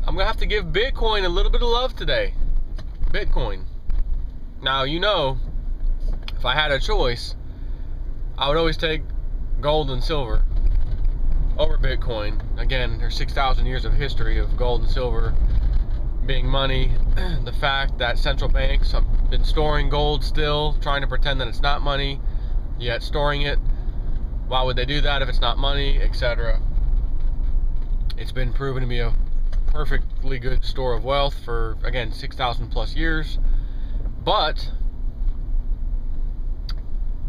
I'm going to have to give Bitcoin a little bit of love today. Bitcoin. Now, you know, if I had a choice, I would always take gold and silver over Bitcoin. Again, there's 6,000 years of history of gold and silver being money. The fact that central banks have been storing gold still, trying to pretend that it's not money, yet storing it. Why would they do that if it's not money, etc.? It's been proven to be a perfectly good store of wealth for, again, 6,000 plus years. But,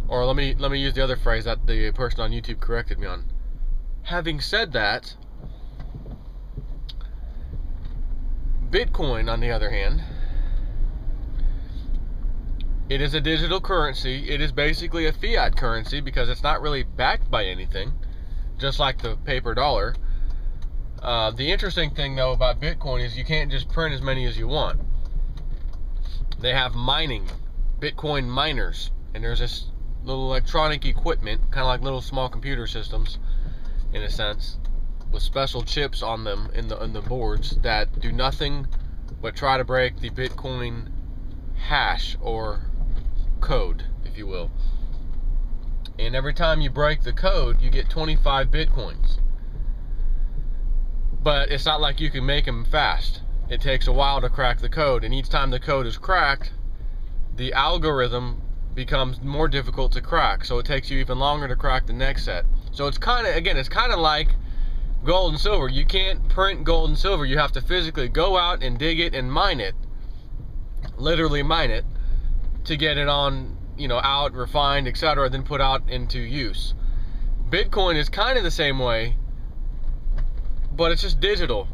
or let me use the other phrase that the person on YouTube corrected me on. Having said that, Bitcoin, on the other hand, it is a digital currency. It is basically a fiat currency because it's not really backed by anything, just like the paper dollar. The interesting thing, though, about Bitcoin is you can't just print as many as you want. They have mining, Bitcoin miners, and there's this little electronic equipment, kind of like little small computer systems, in a sense, with special chips on them in the boards that do nothing but try to break the Bitcoin hash or code, if you will. And every time you break the code, you get 25 Bitcoins. But it's not like you can make them fast. It takes a while to crack the code, and each time the code is cracked, the algorithm becomes more difficult to crack, so it takes you even longer to crack the next set. So it's kind of like gold and silver. You can't print gold and silver. You have to physically go out and dig it and mine it, literally mine it, to get it on, out, refined, etc., then put out into use. Bitcoin is kind of the same way, but it's just digital.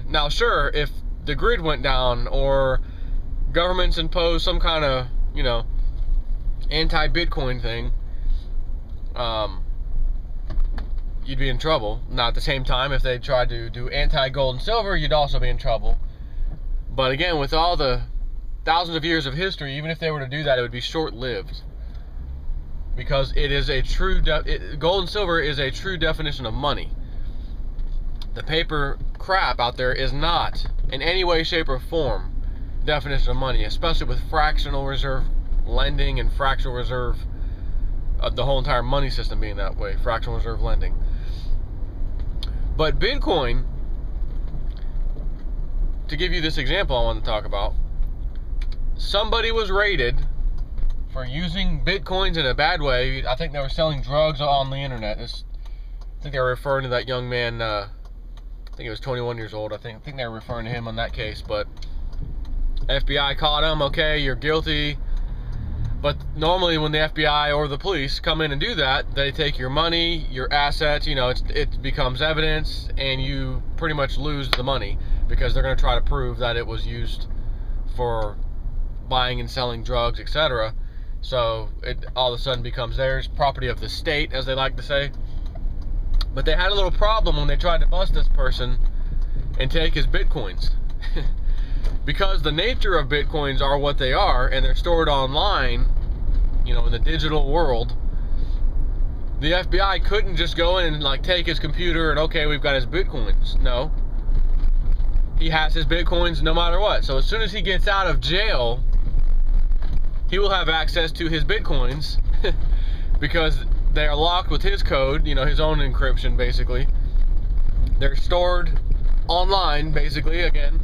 Now, sure, if the grid went down or governments imposed some kind of, anti-Bitcoin thing, you'd be in trouble. Now, at the same time, if they tried to do anti-gold and silver, you'd also be in trouble. But again, with all the thousands of years of history, even if they were to do that, it would be short-lived. Because it is a true, gold and silver is a true definition of money. The paper crap out there is not, in any way, shape, or form, definition of money, especially with fractional reserve lending and fractional reserve, the whole entire money system being that way, fractional reserve lending. But Bitcoin, to give you this example I want to talk about, somebody was raided for using Bitcoins in a bad way. I think they were selling drugs on the internet. I think they were referring to that young man, I think he was 21 years old. I think they were referring to him on that case, but FBI caught him. Okay, you're guilty. But normally when the FBI or the police come in and do that, they take your money, your assets, it becomes evidence, and you pretty much lose the money because they're going to try to prove that it was used for buying and selling drugs, etc. So it all of a sudden becomes theirs, property of the state, as they like to say. But they had a little problem when they tried to bust this person and take his Bitcoins. Because the nature of Bitcoins are what they are, and they're stored online, in the digital world, the FBI couldn't just go in and take his computer and, okay, we've got his Bitcoins. No. He has his Bitcoins no matter what. So as soon as he gets out of jail, he will have access to his Bitcoins because they are locked with his code, his own encryption, basically. They're stored online, basically, again.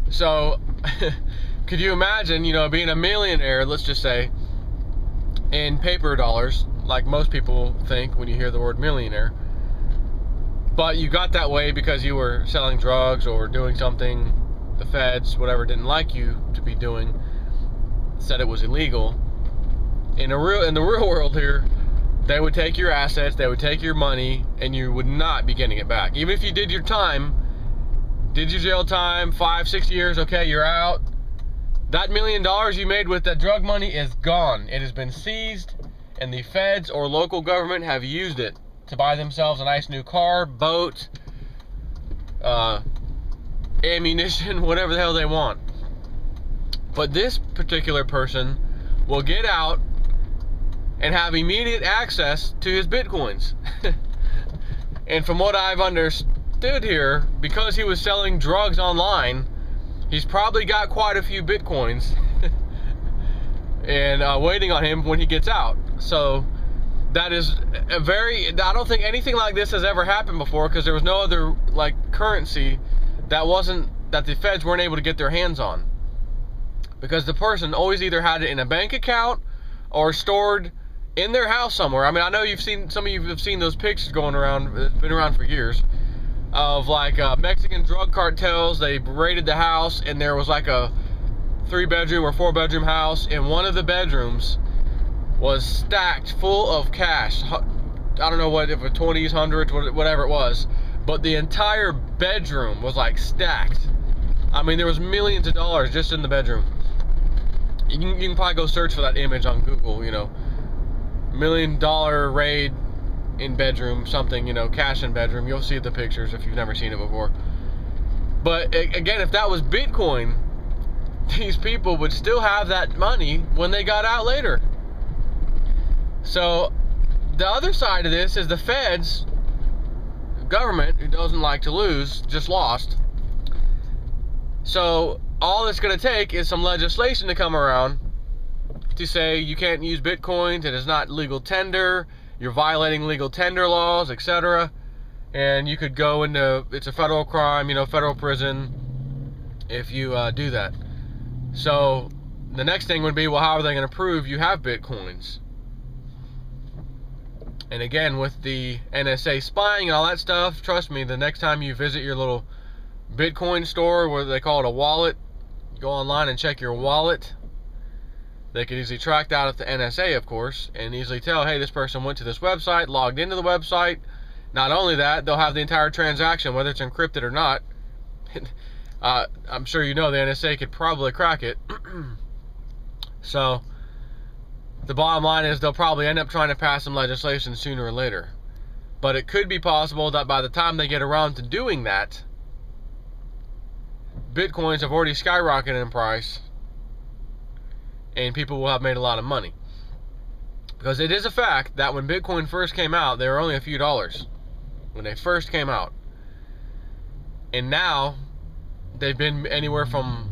So, could you imagine, being a millionaire, let's just say, in paper dollars, like most people think when you hear the word millionaire, but you got that way because you were selling drugs or doing something the feds, whatever, didn't like you to be doing, said it was illegal. In the real world here, they would take your assets, they would take your money, and you would not be getting it back. Even if you did your time, did your jail time, 5-6 years, okay, you're out. That $1 million you made with that drug money is gone. It has been seized, and the feds or local government have used it to buy themselves a nice new car, boat, ammunition, whatever the hell they want. But this particular person will get out and have immediate access to his Bitcoins. And from what I've dude here, because he was selling drugs online, he's probably got quite a few Bitcoins and waiting on him when he gets out. So that is a very, I don't think anything like this has ever happened before, because there was no other like currency that the feds weren't able to get their hands on, because the person always either had it in a bank account or stored in their house somewhere. I mean, I know some of you have seen those pictures going around, it's been around for years, of like Mexican drug cartels. They raided the house, and there was like a 3-bedroom or 4-bedroom house, and one of the bedrooms was stacked full of cash. I don't know what, if it 20s, 100s, whatever it was, but the entire bedroom was like stacked. I mean, there was millions of dollars just in the bedroom. You can probably go search for that image on Google, you know, $1 million raid in bedroom, something, you know, cash in bedroom. You'll see the pictures if you've never seen it before. But again, if that was Bitcoin, these people would still have that money when they got out later. So the other side of this is the feds, government, who doesn't like to lose, just lost. So all it's going to take is some legislation to come around to say you can't use Bitcoins, it is not legal tender, you're violating legal tender laws, etc. And you could go into, it's a federal crime, you know, federal prison if you do that. So the next thing would be, well, how are they going to prove you have Bitcoins? And again, with the NSA spying and all that stuff, trust me, the next time you visit your little Bitcoin store, where they call it a wallet, go online and check your wallet. They could easily track that at the NSA, of course, and easily tell, hey, this person went to this website, logged into the website. Not only that, they'll have the entire transaction, whether it's encrypted or not. I'm sure you know the NSA could probably crack it. So the bottom line is they'll probably end up trying to pass some legislation sooner or later. But it could be possible that by the time they get around to doing that, Bitcoins have already skyrocketed in price, and people will have made a lot of money. Because it is a fact that when Bitcoin first came out, they were only a few dollars when they first came out. And now they've been anywhere from,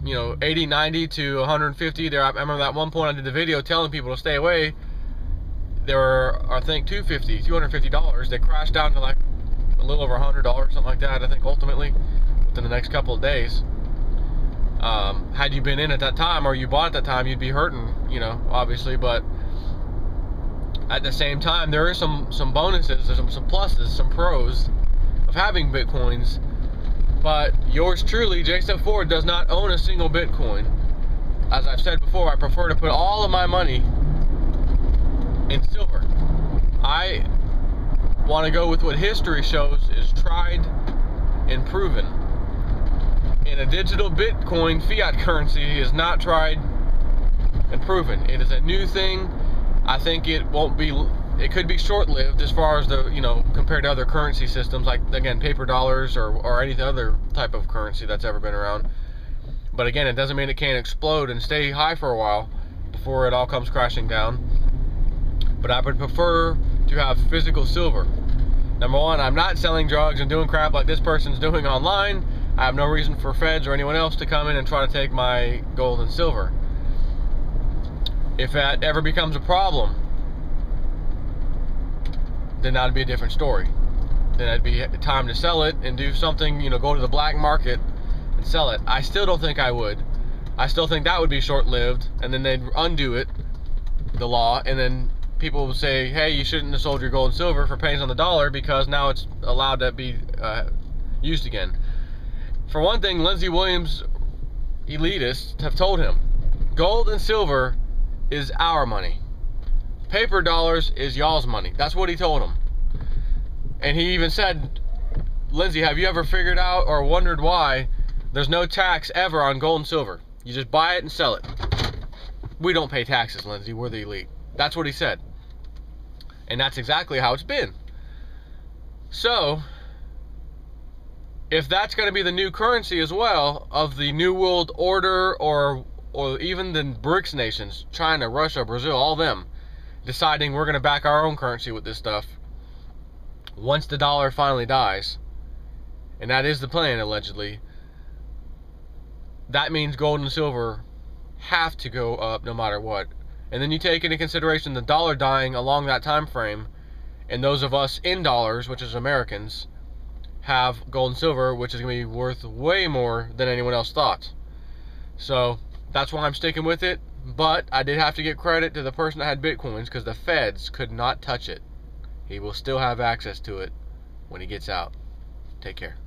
you know, 80, 90 to 150. I remember at one point I did the video telling people to stay away. There were, I think, $250. They crashed down to like a little over $100, something like that, I think, ultimately, within the next couple of days. Had you been in at that time, or you bought at that time, you'd be hurting, you know, obviously. But at the same time, there are some bonuses, there's some pluses, some pros of having Bitcoins. But yours truly, Jason Ford, does not own a single Bitcoin. As I've said before, I prefer to put all of my money in silver. I want to go with what history shows is tried and proven. And a digital Bitcoin fiat currency is not tried and proven. It is a new thing. I think it could be short-lived as far as the, you know, compared to other currency systems, like, again, paper dollars or any other type of currency that's ever been around. But again, it doesn't mean it can't explode and stay high for a while before it all comes crashing down. But I would prefer to have physical silver. Number one, I'm not selling drugs and doing crap like this person's doing online. I have no reason for feds or anyone else to come in and try to take my gold and silver. If that ever becomes a problem, then that'd be a different story. Then it'd be time to sell it and do something, you know, go to the black market and sell it. I still don't think I would. I still think that would be short-lived, and then they'd undo it, the law, and then people would say, hey, you shouldn't have sold your gold and silver for pennies on the dollar because now it's allowed to be used again. For one thing, Lindsey Williams elitists have told him, gold and silver is our money. Paper dollars is y'all's money. That's what he told him. And he even said, Lindsey, have you ever figured out or wondered why there's no tax ever on gold and silver? You just buy it and sell it. We don't pay taxes, Lindsey. We're the elite. That's what he said. And that's exactly how it's been. So, if that's going to be the new currency as well of the New World Order, or even the BRICS nations, China, Russia, Brazil, all them, deciding we're going to back our own currency with this stuff, once the dollar finally dies, and that is the plan allegedly, that means gold and silver have to go up no matter what. And then you take into consideration the dollar dying along that time frame, and those of us in dollars, which is Americans, have gold and silver, which is going to be worth way more than anyone else thought. So that's why I'm sticking with it. But I did have to give credit to the person that had Bitcoins, because the feds could not touch it. He will still have access to it when he gets out. Take care.